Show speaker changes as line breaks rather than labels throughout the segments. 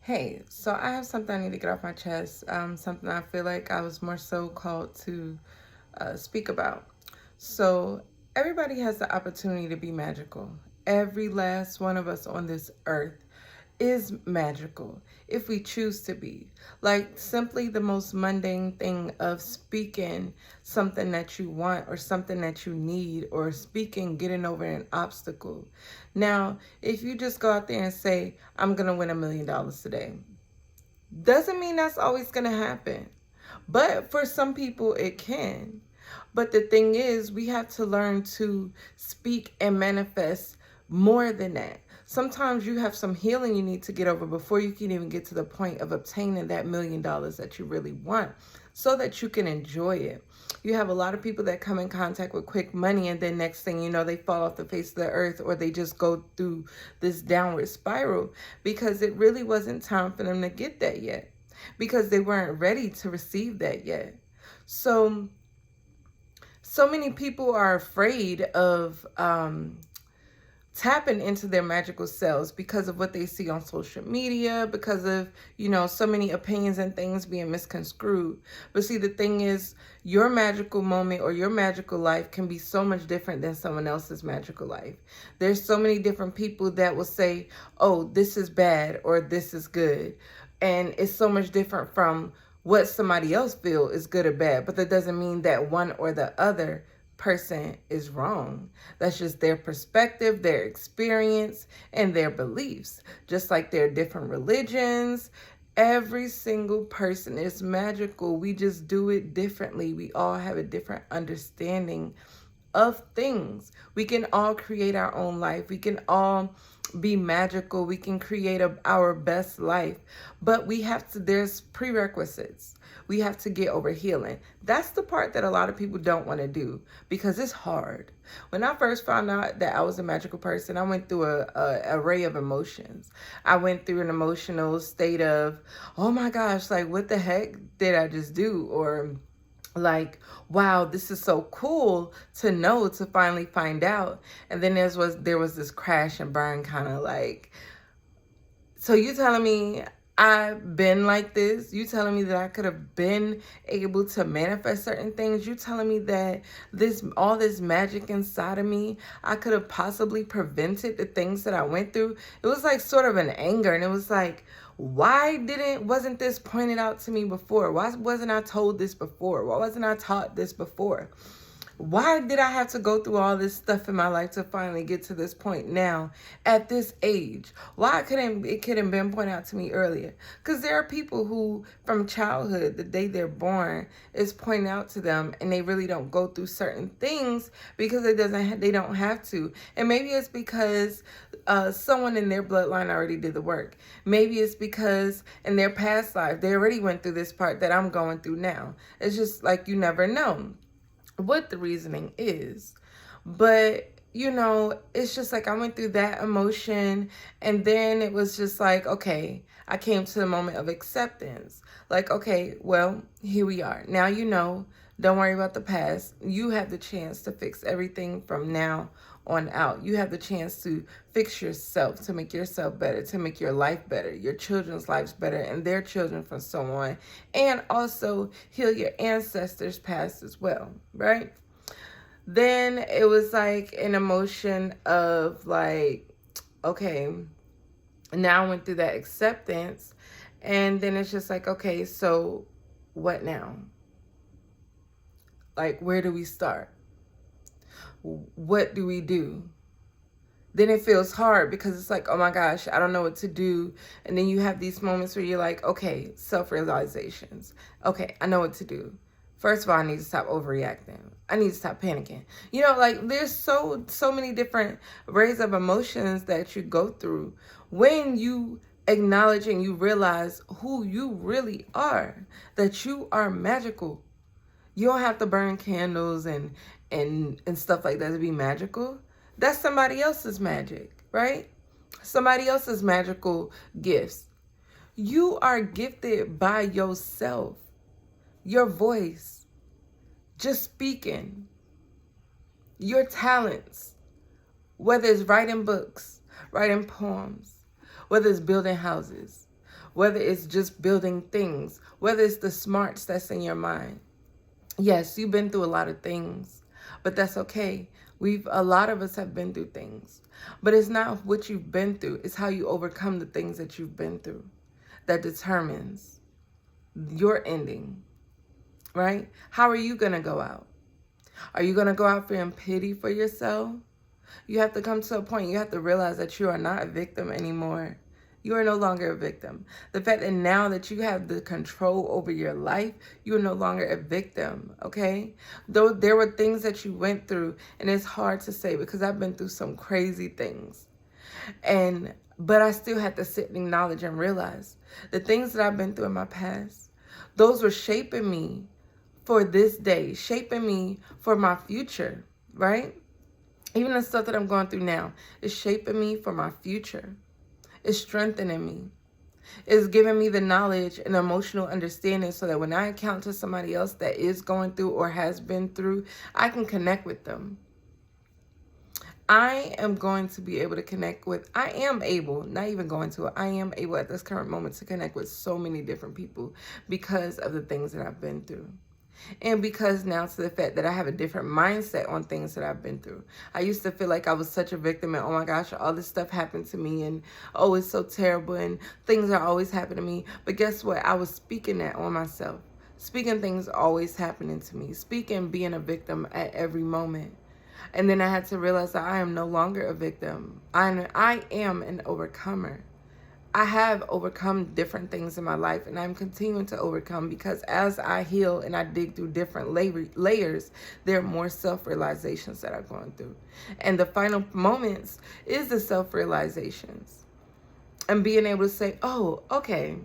Hey, so I have something I need to get off my chest. Something I feel like I was more so called to speak about. So, everybody has the opportunity to be magical. Every last one of us on this earth is magical if we choose to be. Like simply the most mundane thing of speaking something that you want or something that you need, or speaking getting over an obstacle. Now, if you just go out there and say, I'm going to win $1 million today, doesn't mean that's always going to happen. But for some people, it can. But the thing is, we have to learn to speak and manifest more than that. Sometimes you have some healing you need to get over before you can even get to the point of obtaining that $1 million that you really want, so that you can enjoy it. You have a lot of people that come in contact with quick money, and then next thing you know, they fall off the face of the earth, or they just go through this downward spiral because it really wasn't time for them to get that yet, because they weren't ready to receive that yet. So many people are afraid of tapping into their magical selves because of what they see on social media, because of, so many opinions and things being misconstrued. But see, the thing is, your magical moment or your magical life can be so much different than someone else's magical life. There's so many different people that will say, oh, this is bad or this is good. And it's so much different from what somebody else feel is good or bad. But that doesn't mean that one or the other person is wrong. That's just their perspective, their experience, and their beliefs. Just like there are different religions, every single person is magical. We just do it differently. We all have a different understanding of things. We can all create our own life. We can all be magical. We can create our best life. But there's prerequisites. We have to get over healing. That's the part that a lot of people don't want to do because it's hard. When I first found out that I was a magical person, I went through a array of emotions. I went through an emotional state of, oh my gosh, like what the heck did I just do? Or like, wow, this is so cool to know, to finally find out. And then there was this crash and burn kind of like, so you telling me I've been like this? You telling me that I could have been able to manifest certain things? You telling me that all this magic inside of me, I could have possibly prevented the things that I went through? It was like sort of an anger, and it was like, why wasn't this pointed out to me before? Why wasn't I told this before? Why wasn't I taught this before? Why did I have to go through all this stuff in my life to finally get to this point now at this age? Why couldn't it been pointed out to me earlier? Because there are people who from childhood, the day they're born, is pointed out to them, and they really don't go through certain things because they don't have to. And maybe it's because someone in their bloodline already did the work. Maybe it's because in their past life they already went through this part that I'm going through now. It's just like you never know what the reasoning is. But it's just like I went through that emotion, and then it was just like, okay, I came to the moment of acceptance. Like, okay, well, here we are. Now don't worry about the past. You have the chance to fix everything from now on out. You have the chance to fix yourself, to make yourself better, to make your life better, your children's lives better, and their children from so on. And also heal your ancestors' past as well, right? Then it was like an emotion of like, okay, now I went through that acceptance. And then it's just like, okay, so what now? Like, where do we start? What do we do? Then it feels hard because it's like, oh my gosh, I don't know what to do. And then you have these moments where you're like, okay, self-realizations. Okay, I know what to do. First of all, I need to stop overreacting. I need to stop panicking. Like there's so many different rays of emotions that you go through when you acknowledge and you realize who you really are, that you are magical. You don't have to burn candles and stuff like that to be magical. That's somebody else's magic, right? Somebody else's magical gifts. You are gifted by yourself. Your voice, just speaking, your talents, whether it's writing books, writing poems, whether it's building houses, whether it's just building things, whether it's the smarts that's in your mind. Yes, you've been through a lot of things, but that's okay. A lot of us have been through things, but it's not what you've been through. It's how you overcome the things that you've been through that determines your ending, right? How are you going to go out? Are you going to go out feeling pity for yourself? You have to come to a point, you have to realize that you are not a victim anymore. You are no longer a victim. The fact that now that you have the control over your life, you are no longer a victim, okay? Though there were things that you went through, and it's hard to say because I've been through some crazy things. But I still had to sit and acknowledge and realize the things that I've been through in my past, those were shaping me for this day, shaping me for my future, right? Even the stuff that I'm going through now is shaping me for my future. It's strengthening me. It's giving me the knowledge and emotional understanding so that when I encounter somebody else that is going through or has been through, I can connect with them. I am going to be able to connect with, I am able at this current moment to connect with so many different people because of the things that I've been through. And because now to the fact that I have a different mindset on things that I've been through. I used to feel like I was such a victim and oh my gosh, all this stuff happened to me and oh, it's so terrible and things are always happening to me. But guess what? I was speaking that on myself. Speaking things always happening to me. Speaking being a victim at every moment. And then I had to realize that I am no longer a victim. I am an overcomer. I have overcome different things in my life and I'm continuing to overcome because as I heal and I dig through different layers, there are more self-realizations that I'm going through. And the final moments is the self-realizations. And being able to say, oh, okay,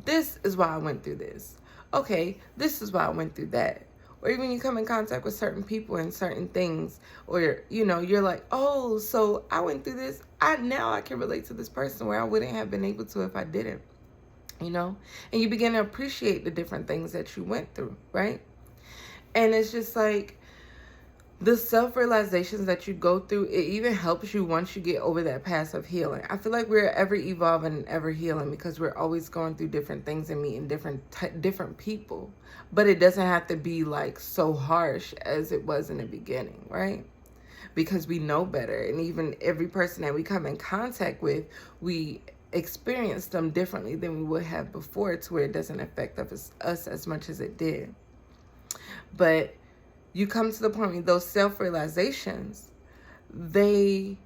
this is why I went through this. Okay, this is why I went through that. Or even you come in contact with certain people and certain things, or, you're like, oh, so I went through this. Now I can relate to this person where I wouldn't have been able to if I didn't, And you begin to appreciate the different things that you went through, right? And it's just like the self-realizations that you go through, it even helps you once you get over that path of healing. I feel like we're ever evolving and ever healing because we're always going through different things and meeting different people. But it doesn't have to be like so harsh as it was in the beginning, right? Because we know better. And even every person that we come in contact with, we experience them differently than we would have before to where it doesn't affect us as much as it did. But you come to the point where those self-realizations, they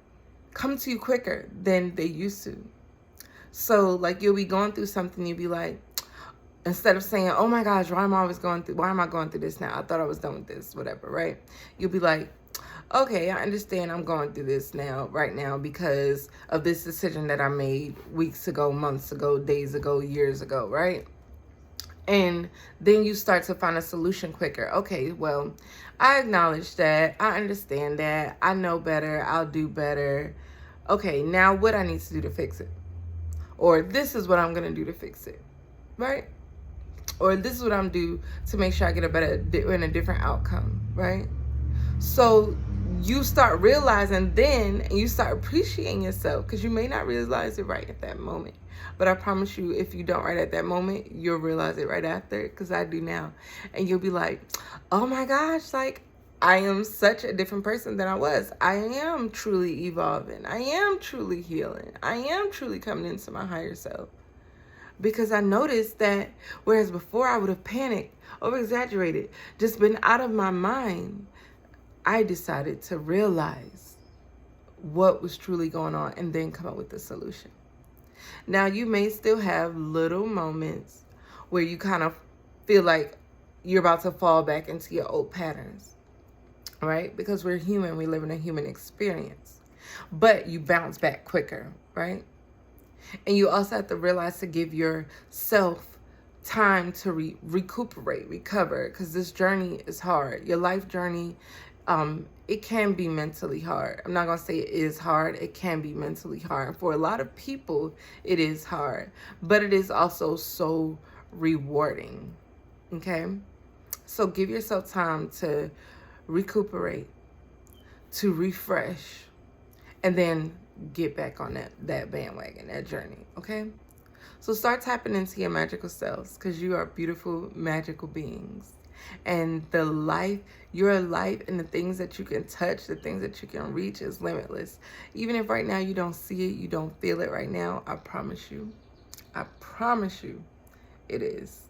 come to you quicker than they used to. So like you'll be going through something, you'll be like, instead of saying, oh my gosh, why am I going through this now? I thought I was done with this, whatever, right? You'll be like, okay, I understand I'm going through this right now because of this decision that I made weeks ago, months ago, days ago, years ago, right? And then you start to find a solution quicker. Okay, well, I acknowledge that. I understand that. I know better. I'll do better. Okay, now what I need to do to fix it? Or this is what I'm going to do to fix it, right? Or this is what I'm do to make sure I get a different outcome, right? So you start realizing then, and you start appreciating yourself because you may not realize it right at that moment. But I promise you, if you don't right at that moment, you'll realize it right after, because I do now. And you'll be like, oh my gosh, like I am such a different person than I was. I am truly evolving. I am truly healing. I am truly coming into my higher self. Because I noticed that whereas before I would have panicked, over-exaggerated, just been out of my mind, I decided to realize what was truly going on and then come up with the solution. Now, you may still have little moments where you kind of feel like you're about to fall back into your old patterns, right? Because we're human, we live in a human experience. But you bounce back quicker, right? And you also have to realize to give yourself time to recuperate, recover, because this journey is hard. Your life journey, it can be mentally hard. I'm not going to say it is hard. It can be mentally hard. For a lot of people, it is hard. But it is also so rewarding, okay? So give yourself time to recuperate, to refresh, and then get back on that bandwagon, that journey, okay? So start tapping into your magical selves, because you are beautiful, magical beings. And your life and the things that you can touch, the things that you can reach is limitless. Even if right now you don't see it, you don't feel it right now, I promise you, it is.